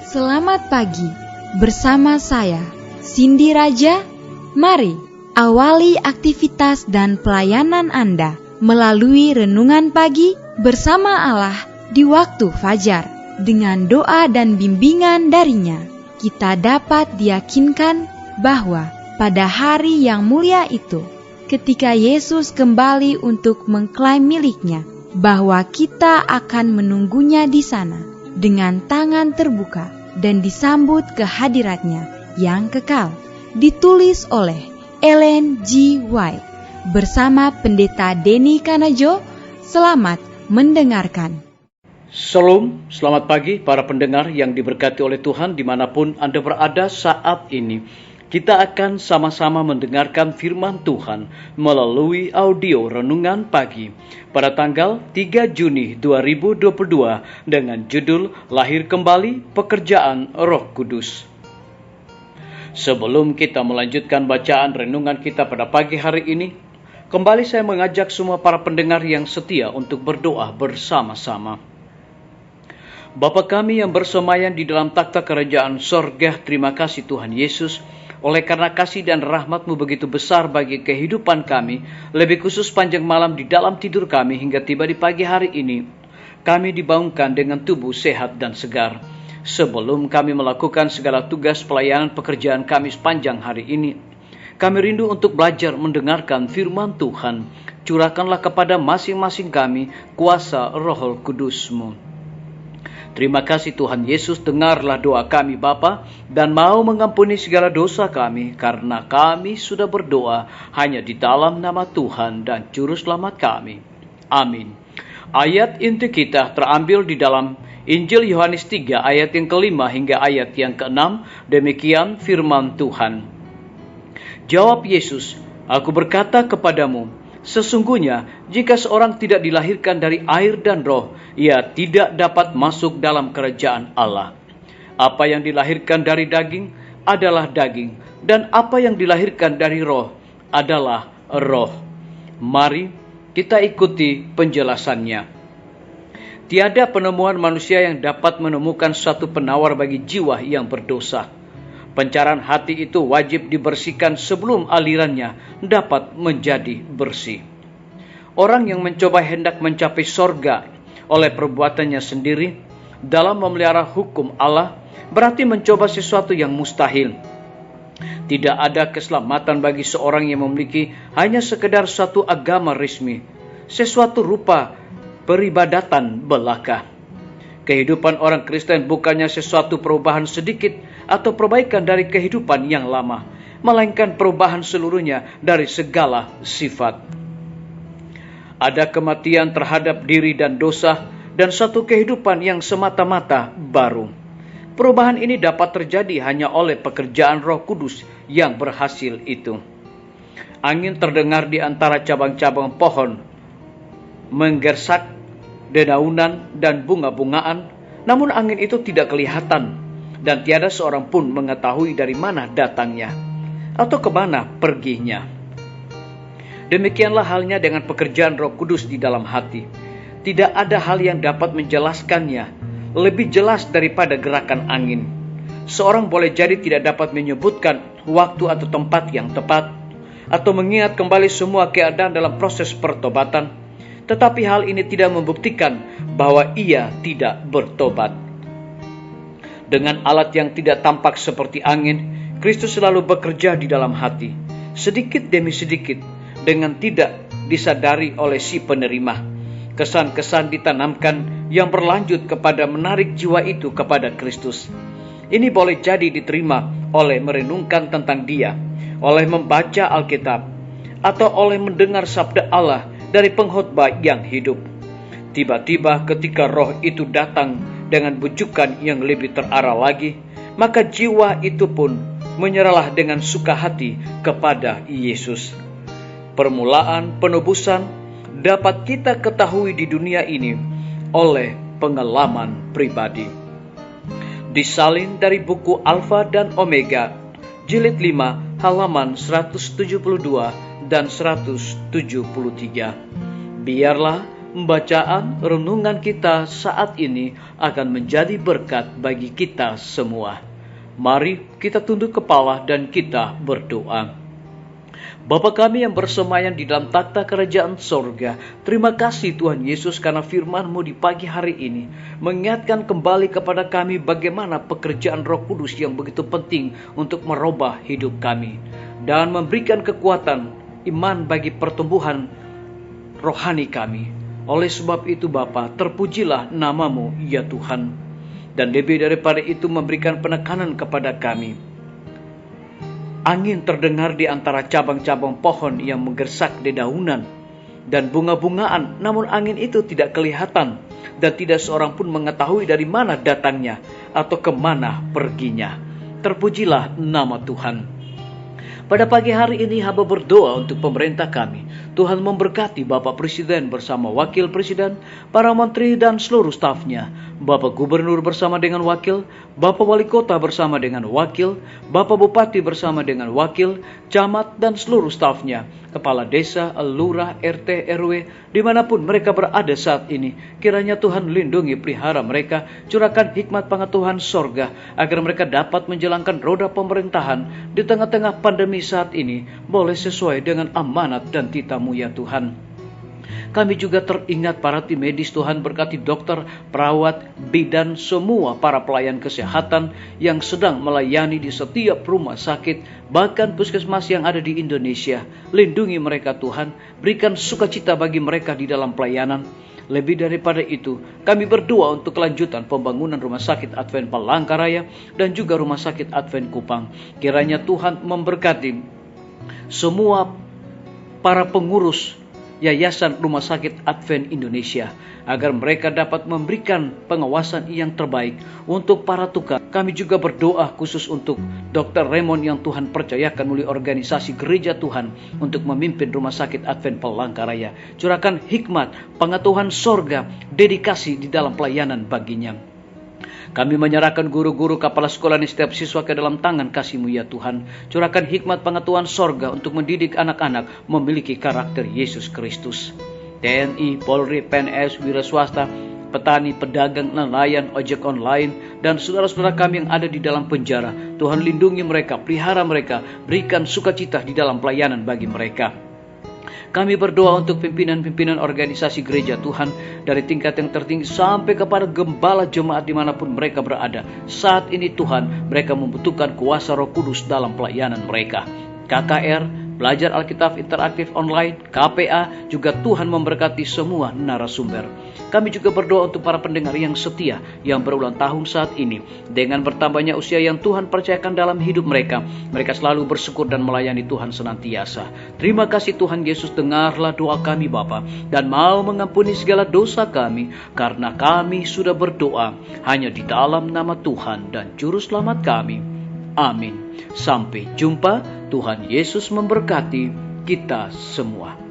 Selamat pagi, bersama saya, Cindy Raja. Mari awali aktivitas dan pelayanan Anda melalui renungan pagi bersama Allah di waktu fajar. Dengan doa dan bimbingan darinya, kita dapat diyakinkan bahwa pada hari yang mulia itu, ketika Yesus kembali untuk mengklaim miliknya, bahwa kita akan menunggunya di sana dengan tangan terbuka dan disambut ke hadiratnya yang kekal. Ditulis oleh Ellen G. White bersama Pendeta Denny Kanajo. Selamat mendengarkan. Shalom, selamat pagi para pendengar yang diberkati oleh Tuhan dimanapun Anda berada saat ini. Kita akan sama-sama mendengarkan firman Tuhan melalui audio renungan pagi pada tanggal 3 Juni 2022 dengan judul Lahir Kembali Pekerjaan Roh Kudus. Sebelum kita melanjutkan bacaan renungan kita pada pagi hari ini, kembali saya mengajak semua para pendengar yang setia untuk berdoa bersama-sama. Bapa kami yang bersemayam di dalam takhta kerajaan sorga, terima kasih Tuhan Yesus, oleh karena kasih dan rahmat-Mu begitu besar bagi kehidupan kami, lebih khusus panjang malam di dalam tidur kami hingga tiba di pagi hari ini, kami dibangunkan dengan tubuh sehat dan segar. Sebelum kami melakukan segala tugas pelayanan pekerjaan kami sepanjang hari ini, kami rindu untuk belajar mendengarkan firman Tuhan. Curahkanlah kepada masing-masing kami kuasa Roh Kudus-Mu. Terima kasih Tuhan Yesus, dengarlah doa kami Bapa, dan mau mengampuni segala dosa kami, karena kami sudah berdoa hanya di dalam nama Tuhan dan Juru Selamat kami. Amin. Ayat inti kita terambil di dalam Injil Yohanes 3 ayat yang kelima hingga ayat yang keenam. Demikian firman Tuhan. Jawab Yesus, "Aku berkata kepadamu, sesungguhnya jika seorang tidak dilahirkan dari air dan roh, ia tidak dapat masuk dalam kerajaan Allah. Apa yang dilahirkan dari daging adalah daging, dan apa yang dilahirkan dari roh adalah roh." Mari kita ikuti penjelasannya. Tiada penemuan manusia yang dapat menemukan suatu penawar bagi jiwa yang berdosa. Pencerahan hati itu wajib dibersihkan sebelum alirannya dapat menjadi bersih. Orang yang mencoba hendak mencapai sorga oleh perbuatannya sendiri dalam memelihara hukum Allah berarti mencoba sesuatu yang mustahil. Tidak ada keselamatan bagi seorang yang memiliki hanya sekedar suatu agama resmi, sesuatu rupa peribadatan belaka. Kehidupan orang Kristen bukannya sesuatu perubahan sedikit atau perbaikan dari kehidupan yang lama, melainkan perubahan seluruhnya dari segala sifat. Ada kematian terhadap diri dan dosa, dan satu kehidupan yang semata-mata baru. Perubahan ini dapat terjadi hanya oleh pekerjaan Roh Kudus yang berhasil itu. Angin terdengar di antara cabang-cabang pohon, menggersak dedaunan dan bunga-bungaan, namun angin itu tidak kelihatan, dan tiada seorang pun mengetahui dari mana datangnya atau kemana perginya. Demikianlah halnya dengan pekerjaan Roh Kudus di dalam hati. Tidak ada hal yang dapat menjelaskannya lebih jelas daripada gerakan angin. Seorang boleh jadi tidak dapat menyebutkan waktu atau tempat yang tepat, atau mengingat kembali semua keadaan dalam proses pertobatan, tetapi hal ini tidak membuktikan bahwa ia tidak bertobat. Dengan alat yang tidak tampak seperti angin, Kristus selalu bekerja di dalam hati, sedikit demi sedikit, dengan tidak disadari oleh si penerima. Kesan-kesan ditanamkan yang berlanjut kepada menarik jiwa itu kepada Kristus. Ini boleh jadi diterima oleh merenungkan tentang Dia, oleh membaca Alkitab, atau oleh mendengar sabda Allah dari pengkhotbah yang hidup. Tiba-tiba ketika roh itu datang dengan bujukan yang lebih terarah lagi, maka jiwa itu pun menyerahlah dengan suka hati kepada Yesus. Permulaan penebusan dapat kita ketahui di dunia ini oleh pengalaman pribadi. Disalin dari buku Alfa dan Omega, jilid 5, halaman 172 dan 173. Biarlah bacaan renungan kita saat ini akan menjadi berkat bagi kita semua. Mari kita tunduk kepala dan kita berdoa. Bapa kami yang bersemayam di dalam takhta kerajaan sorga, terima kasih Tuhan Yesus karena firman-Mu di pagi hari ini mengingatkan kembali kepada kami bagaimana pekerjaan Roh Kudus yang begitu penting untuk merubah hidup kami dan memberikan kekuatan iman bagi pertumbuhan rohani kami. Oleh sebab itu Bapa, terpujilah nama-Mu ya Tuhan, dan lebih daripada itu memberikan penekanan kepada kami. Angin terdengar di antara cabang-cabang pohon yang menggersak dedaunan dan bunga-bungaan, namun angin itu tidak kelihatan dan tidak seorang pun mengetahui dari mana datangnya atau kemana perginya. Terpujilah nama Tuhan. Pada pagi hari ini hamba berdoa untuk pemerintah kami. Tuhan memberkati Bapak Presiden bersama Wakil Presiden, para menteri dan seluruh stafnya, Bapak Gubernur bersama dengan wakil, Bapak Wali Kota bersama dengan wakil, Bapak Bupati bersama dengan wakil, camat dan seluruh stafnya, kepala desa, lurah, RT, RW, dimanapun mereka berada saat ini. Kiranya Tuhan lindungi pelihara mereka, curahkan hikmat pengetahuan sorga, agar mereka dapat menjalankan roda pemerintahan di tengah-tengah pandemi saat ini, boleh sesuai dengan amanat dan titah-Mu ya Tuhan. Kami juga teringat para tim medis, Tuhan berkati dokter, perawat, bidan, semua para pelayan kesehatan yang sedang melayani di setiap rumah sakit, bahkan puskesmas yang ada di Indonesia. Lindungi mereka Tuhan, berikan sukacita bagi mereka di dalam pelayanan. Lebih daripada itu, kami berdoa untuk kelanjutan pembangunan Rumah Sakit Advent Palangkaraya dan juga Rumah Sakit Advent Kupang. Kiranya Tuhan memberkati semua para pengurus Yayasan Rumah Sakit Advent Indonesia, agar mereka dapat memberikan pengawasan yang terbaik untuk para tukang. Kami juga berdoa khusus untuk Dr. Raymond yang Tuhan percayakan oleh organisasi Gereja Tuhan untuk memimpin Rumah Sakit Advent Palangkaraya. Curahkan hikmat, pengetahuan sorga, dedikasi di dalam pelayanan baginya. Kami menyerahkan guru-guru, kepala sekolah dan setiap siswa ke dalam tangan kasih-Mu ya Tuhan. Curahkan hikmat pengetahuan sorga untuk mendidik anak-anak memiliki karakter Yesus Kristus. TNI, Polri, PNS, wira swasta, petani, pedagang, nelayan, ojek online, dan saudara-saudara kami yang ada di dalam penjara. Tuhan lindungi mereka, pelihara mereka, berikan sukacita di dalam pelayanan bagi mereka. Kami berdoa untuk pimpinan-pimpinan organisasi gereja Tuhan, dari tingkat yang tertinggi sampai kepada gembala jemaat dimanapun mereka berada. Saat ini Tuhan, mereka membutuhkan kuasa Roh Kudus dalam pelayanan mereka. KKR, Belajar Alkitab Interaktif Online, KPA, juga Tuhan memberkati semua narasumber. Kami juga berdoa untuk para pendengar yang setia, yang berulang tahun saat ini. Dengan bertambahnya usia yang Tuhan percayakan dalam hidup mereka, mereka selalu bersyukur dan melayani Tuhan senantiasa. Terima kasih Tuhan Yesus, dengarlah doa kami Bapa, dan mau mengampuni segala dosa kami, karena kami sudah berdoa hanya di dalam nama Tuhan dan Juru Selamat kami. Amin. Sampai jumpa. Tuhan Yesus memberkati kita semua.